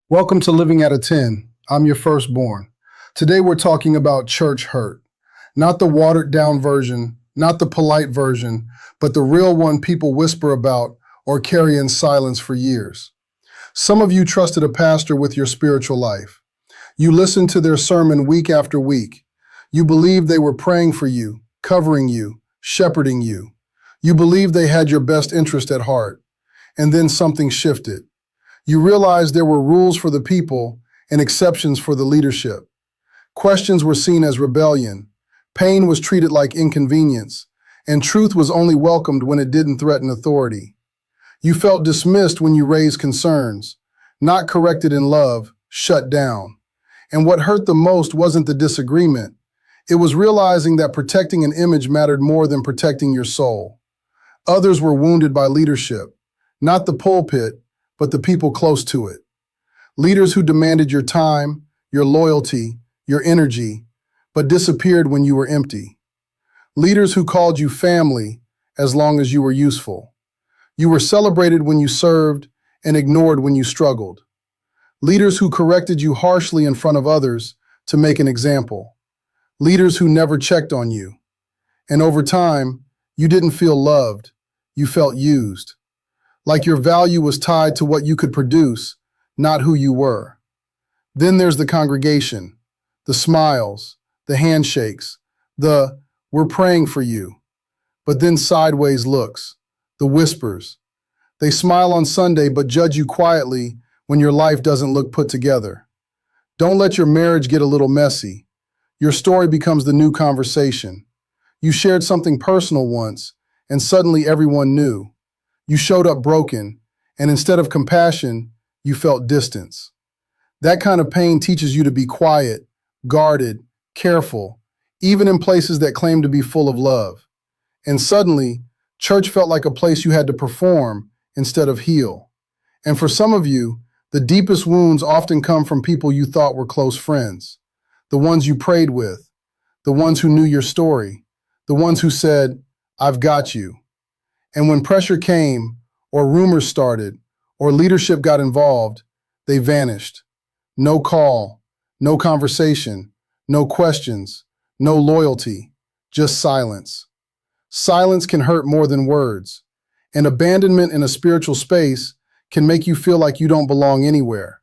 Welcome to Living at a 10. I'm your firstborn. Today we're talking about church hurt. Not the watered down version, not the polite version, but the real one people whisper about or carry in silence for years. Some of you trusted a pastor with your spiritual life. You listened to their sermon week after week. You believed they were praying for you, covering you, shepherding you. You believed they had your best interest at heart. And then something shifted. You realized there were rules for the people and exceptions for the leadership. Questions were seen as rebellion. Pain was treated like inconvenience, and truth was only welcomed when it didn't threaten authority. You felt dismissed when you raised concerns, not corrected in love, shut down. And what hurt the most wasn't the disagreement. It was realizing that protecting an image mattered more than protecting your soul. Others were wounded by leadership, not the pulpit, but the people close to it. Leaders who demanded your time, your loyalty, your energy, but disappeared when you were empty. Leaders who called you family as long as you were useful. You were celebrated when you served and ignored when you struggled. Leaders who corrected you harshly in front of others to make an example. Leaders who never checked on you. And over time, you didn't feel loved. You felt used. Like your value was tied to what you could produce, not who you were. Then there's the congregation, the smiles, the handshakes, the "we're praying for you," but then sideways looks, the whispers. They smile on Sunday but judge you quietly when your life doesn't look put together. Don't let your marriage get a little messy. Your story becomes the new conversation. You shared something personal once, and suddenly everyone knew. You showed up broken, and instead of compassion, you felt distance. That kind of pain teaches you to be quiet, guarded, careful, even in places that claim to be full of love. And suddenly, church felt like a place you had to perform instead of heal. And for some of you, the deepest wounds often come from people you thought were close friends. The ones you prayed with, the ones who knew your story, the ones who said, "I've got you." And when pressure came, or rumors started, or leadership got involved, they vanished. No call, no conversation, no questions, no loyalty, just silence. Silence can hurt more than words, and abandonment in a spiritual space can make you feel like you don't belong anywhere.